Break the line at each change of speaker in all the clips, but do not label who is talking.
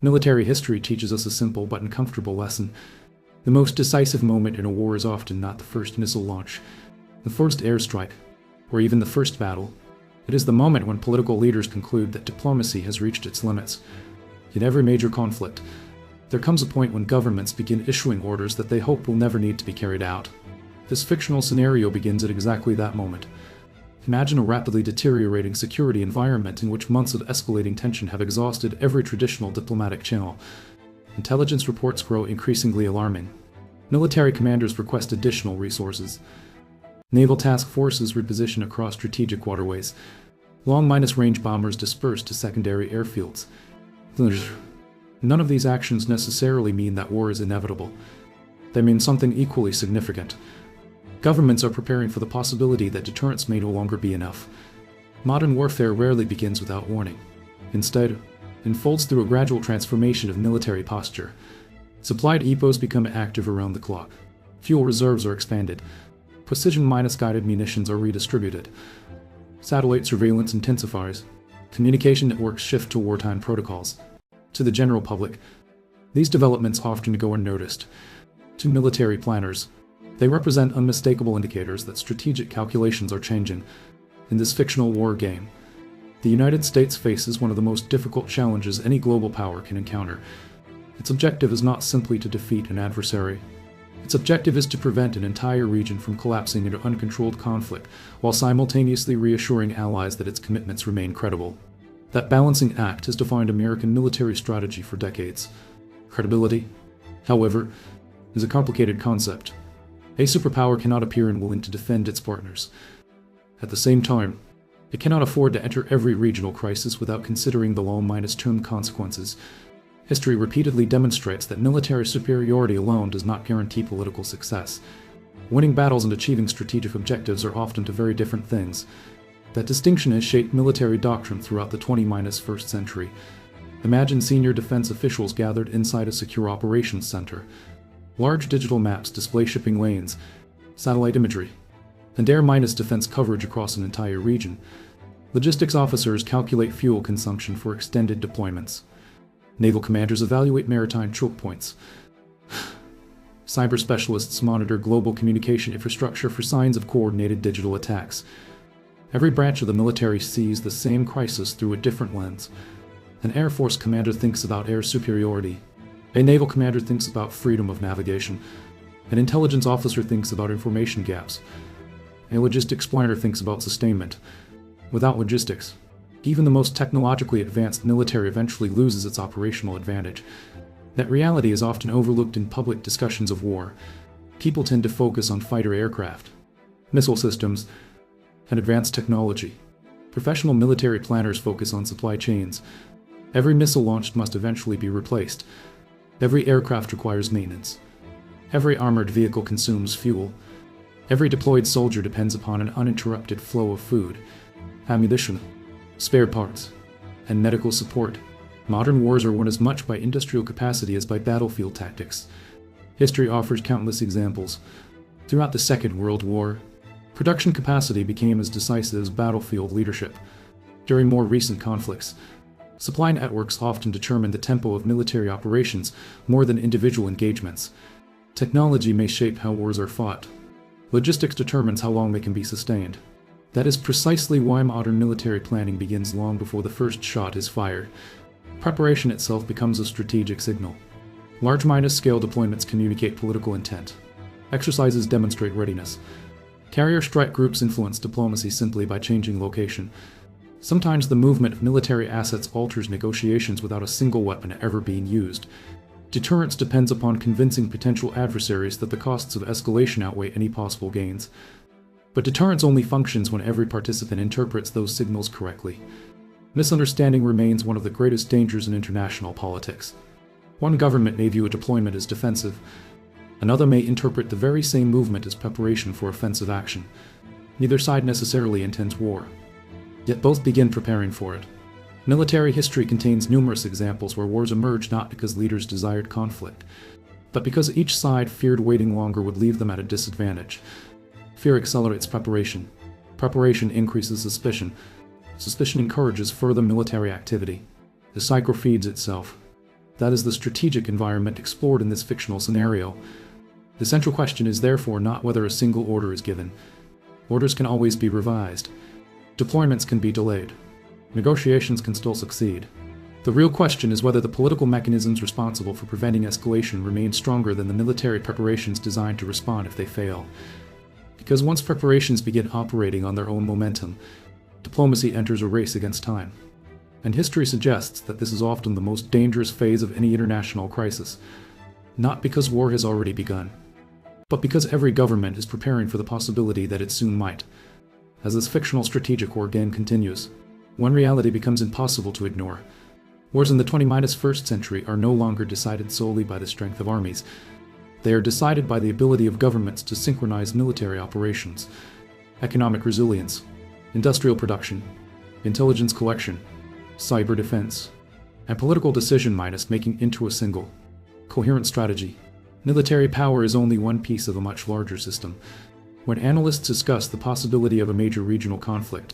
Military history teaches us a simple but uncomfortable lesson. The most decisive moment in a war is often not the first missile launch, the first airstrike, or even the first battle. It is the moment when political leaders conclude that diplomacy has reached its limits. In every major conflict, there comes a point when governments begin issuing orders that they hope will never need to be carried out. This fictional scenario begins at exactly that moment. Imagine a rapidly deteriorating security environment in which months of escalating tension have exhausted every traditional diplomatic channel. Intelligence reports grow increasingly alarming. Military commanders request additional resources. Naval task forces reposition across strategic waterways. Long-range bombers disperse to secondary airfields. None of these actions necessarily mean that war is inevitable. They mean something equally significant. Governments are preparing for the possibility that deterrence may no longer be enough. Modern warfare rarely begins without warning. Instead, it unfolds through a gradual transformation of military posture. Supplied depots become active around the clock. Fuel reserves are expanded. Precision-guided munitions are redistributed. Satellite surveillance intensifies. Communication networks shift to wartime protocols. To the general public, these developments often go unnoticed. To military planners, they represent unmistakable indicators that strategic calculations are changing. In this fictional war game, the United States faces one of the most difficult challenges any global power can encounter. Its objective is not simply to defeat an adversary. Its objective is to prevent an entire region from collapsing into uncontrolled conflict, while simultaneously reassuring allies that its commitments remain credible. That balancing act has defined American military strategy for decades. Credibility, however, is a complicated concept. A superpower cannot appear unwilling to defend its partners. At the same time, it cannot afford to enter every regional crisis without considering the long-term consequences. History repeatedly demonstrates that military superiority alone does not guarantee political success. Winning battles and achieving strategic objectives are often two very different things. That distinction has shaped military doctrine throughout the 21st century. Imagine senior defense officials gathered inside a secure operations center. Large digital maps display shipping lanes, satellite imagery, and air defense coverage across an entire region. Logistics officers calculate fuel consumption for extended deployments. Naval commanders evaluate maritime choke points. Cyber specialists monitor global communication infrastructure for signs of coordinated digital attacks. Every branch of the military sees the same crisis through a different lens. An Air Force commander thinks about air superiority. A naval commander thinks about freedom of navigation. An intelligence officer thinks about information gaps. A logistics planner thinks about sustainment. Without logistics, even the most technologically advanced military eventually loses its operational advantage. That reality is often overlooked in public discussions of war. People tend to focus on fighter aircraft, missile systems, and advanced technology. Professional military planners focus on supply chains. Every missile launched must eventually be replaced. Every aircraft requires maintenance. Every armored vehicle consumes fuel. Every deployed soldier depends upon an uninterrupted flow of food, ammunition, spare parts, and medical support. Modern wars are won as much by industrial capacity as by battlefield tactics. History offers countless examples. Throughout the Second World War, production capacity became as decisive as battlefield leadership. During more recent conflicts, supply networks often determine the tempo of military operations more than individual engagements. Technology may shape how wars are fought. Logistics determines how long they can be sustained. That is precisely why modern military planning begins long before the first shot is fired. Preparation itself becomes a strategic signal. Large-scale deployments communicate political intent. Exercises demonstrate readiness. Carrier strike groups influence diplomacy simply by changing location. Sometimes the movement of military assets alters negotiations without a single weapon ever being used. Deterrence depends upon convincing potential adversaries that the costs of escalation outweigh any possible gains. But deterrence only functions when every participant interprets those signals correctly. Misunderstanding remains one of the greatest dangers in international politics. One government may view a deployment as defensive. Another may interpret the very same movement as preparation for offensive action. Neither side necessarily intends war, yet both begin preparing for it. Military history contains numerous examples where wars emerged not because leaders desired conflict, but because each side feared waiting longer would leave them at a disadvantage. Fear accelerates preparation. Preparation increases suspicion. Suspicion encourages further military activity. The cycle feeds itself. That is the strategic environment explored in this fictional scenario. The central question is therefore not whether a single order is given. Orders can always be revised. Deployments can be delayed. Negotiations can still succeed. The real question is whether the political mechanisms responsible for preventing escalation remain stronger than the military preparations designed to respond if they fail. Because once preparations begin operating on their own momentum, diplomacy enters a race against time. And history suggests that this is often the most dangerous phase of any international crisis, not because war has already begun, but because every government is preparing for the possibility that it soon might. As this fictional strategic war game continues, one reality becomes impossible to ignore. Wars in the 21st century are no longer decided solely by the strength of armies. They are decided by the ability of governments to synchronize military operations, economic resilience, industrial production, intelligence collection, cyber defense, and political decision-making into a single, coherent strategy. Military power is only one piece of a much larger system. When analysts discuss the possibility of a major regional conflict,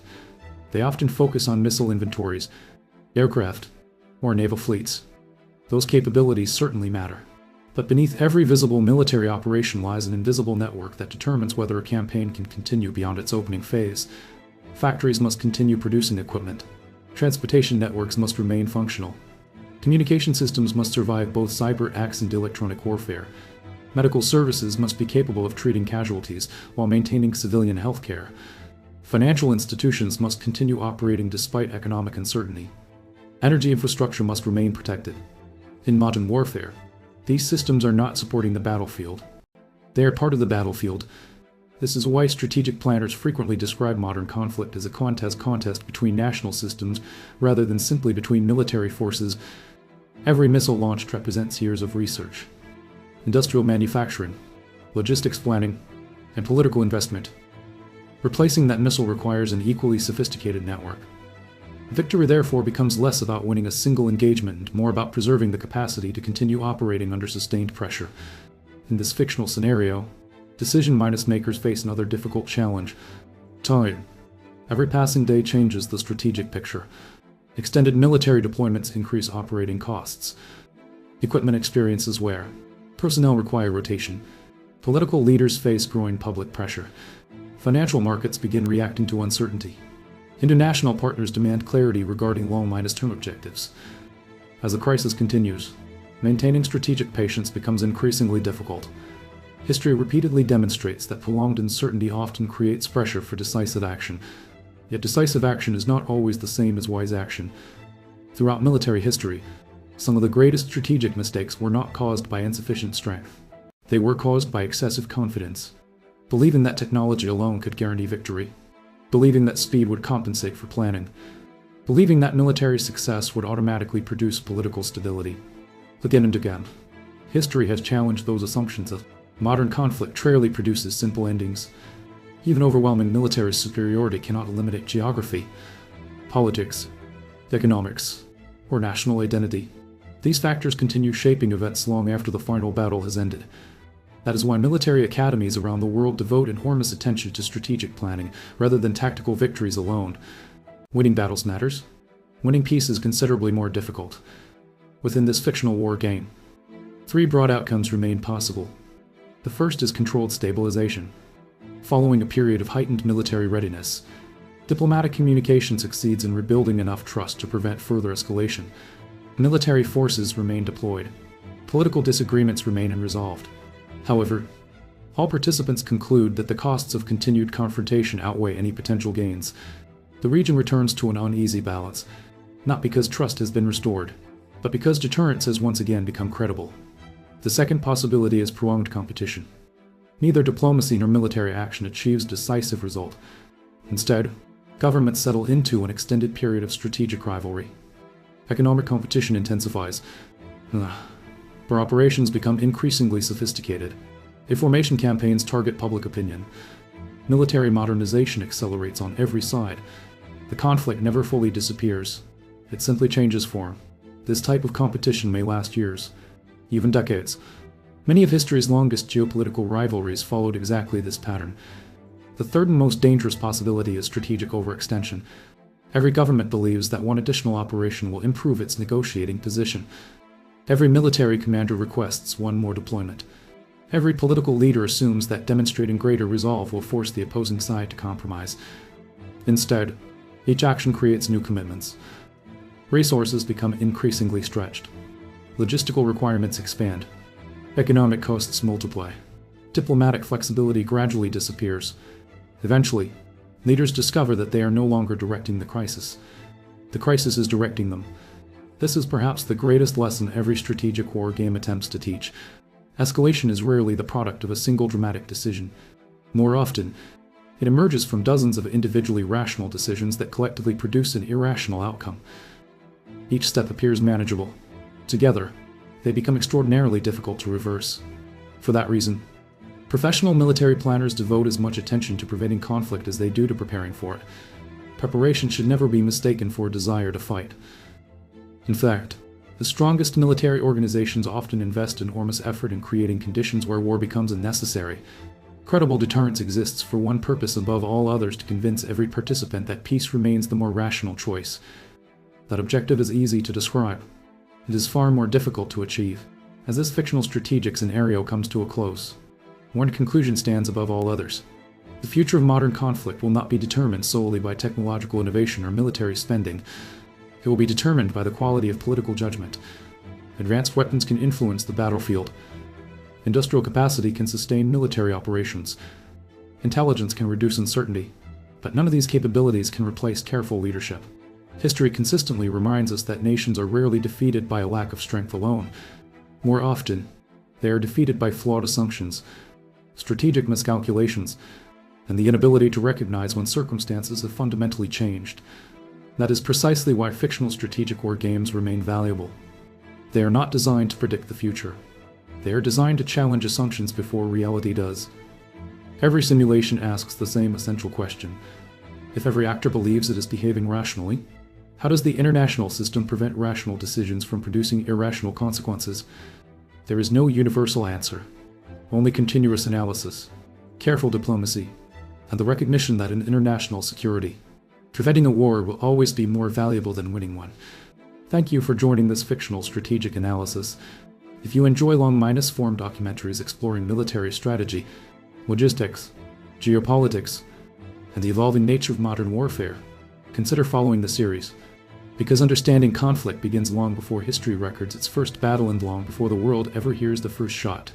they often focus on missile inventories, aircraft, or naval fleets. Those capabilities certainly matter. But beneath every visible military operation lies an invisible network that determines whether a campaign can continue beyond its opening phase. Factories must continue producing equipment. Transportation networks must remain functional. Communication systems must survive both cyber attacks and electronic warfare. Medical services must be capable of treating casualties while maintaining civilian health care. Financial institutions must continue operating despite economic uncertainty. Energy infrastructure must remain protected. In modern warfare, these systems are not supporting the battlefield. They are part of the battlefield. This is why strategic planners frequently describe modern conflict as a contest between national systems rather than simply between military forces. Every missile launched represents years of research, industrial manufacturing, logistics planning, and political investment. Replacing that missile requires an equally sophisticated network. Victory therefore becomes less about winning a single engagement and more about preserving the capacity to continue operating under sustained pressure. In this fictional scenario, decision-makers face another difficult challenge: time. Every passing day changes the strategic picture. Extended military deployments increase operating costs. Equipment experiences wear. Personnel require rotation. Political leaders face growing public pressure. Financial markets begin reacting to uncertainty. International partners demand clarity regarding long-term objectives. As the crisis continues, maintaining strategic patience becomes increasingly difficult. History repeatedly demonstrates that prolonged uncertainty often creates pressure for decisive action. Yet decisive action is not always the same as wise action. Throughout military history, some of the greatest strategic mistakes were not caused by insufficient strength. They were caused by excessive confidence, believing that technology alone could guarantee victory, believing that speed would compensate for planning, believing that military success would automatically produce political stability. Again and again, history has challenged those assumptions. Modern conflict rarely produces simple endings. Even overwhelming military superiority cannot eliminate geography, politics, economics, or national identity. These factors continue shaping events long after the final battle has ended. That is why military academies around the world devote enormous attention to strategic planning rather than tactical victories alone. Winning battles matters. Winning peace is considerably more difficult. Within this fictional war game, 3 broad outcomes remain possible. The first is controlled stabilization. Following a period of heightened military readiness, diplomatic communication succeeds in rebuilding enough trust to prevent further escalation. Military forces remain deployed. Political disagreements remain unresolved. However, all participants conclude that the costs of continued confrontation outweigh any potential gains. The region returns to an uneasy balance, not because trust has been restored, but because deterrence has once again become credible. The second possibility is prolonged competition. Neither diplomacy nor military action achieves decisive result. Instead, governments settle into an extended period of strategic rivalry. Economic competition intensifies. Where operations become increasingly sophisticated. Information campaigns target public opinion. Military modernization accelerates on every side. The conflict never fully disappears. It simply changes form. This type of competition may last years, even decades. Many of history's longest geopolitical rivalries followed exactly this pattern. The third and most dangerous possibility is strategic overextension. Every government believes that one additional operation will improve its negotiating position. Every military commander requests one more deployment. Every political leader assumes that demonstrating greater resolve will force the opposing side to compromise. Instead, each action creates new commitments. Resources become increasingly stretched. Logistical requirements expand. Economic costs multiply. Diplomatic flexibility gradually disappears. Eventually, leaders discover that they are no longer directing the crisis. The crisis is directing them. This is perhaps the greatest lesson every strategic war game attempts to teach. Escalation is rarely the product of a single dramatic decision. More often, it emerges from dozens of individually rational decisions that collectively produce an irrational outcome. Each step appears manageable. Together, they become extraordinarily difficult to reverse. For that reason, professional military planners devote as much attention to preventing conflict as they do to preparing for it. Preparation should never be mistaken for a desire to fight. In fact, the strongest military organizations often invest enormous effort in creating conditions where war becomes unnecessary. Credible deterrence exists for one purpose above all others: to convince every participant that peace remains the more rational choice. That objective is easy to describe. It is far more difficult to achieve. As this fictional strategic scenario comes to a close, one conclusion stands above all others. The future of modern conflict will not be determined solely by technological innovation or military spending. It will be determined by the quality of political judgment. Advanced weapons can influence the battlefield. Industrial capacity can sustain military operations. Intelligence can reduce uncertainty. But none of these capabilities can replace careful leadership. History consistently reminds us that nations are rarely defeated by a lack of strength alone. More often, they are defeated by flawed assumptions, strategic miscalculations, and the inability to recognize when circumstances have fundamentally changed. That is precisely why fictional strategic war games remain valuable. They are not designed to predict the future. They are designed to challenge assumptions before reality does. Every simulation asks the same essential question. If every actor believes it is behaving rationally, how does the international system prevent rational decisions from producing irrational consequences? There is no universal answer, only continuous analysis, careful diplomacy, and the recognition that in international security, preventing a war will always be more valuable than winning one. Thank you for joining this fictional strategic analysis. If you enjoy long-form documentaries exploring military strategy, logistics, geopolitics, and the evolving nature of modern warfare, consider following the series. Because understanding conflict begins long before history records its first battle and long before the world ever hears the first shot.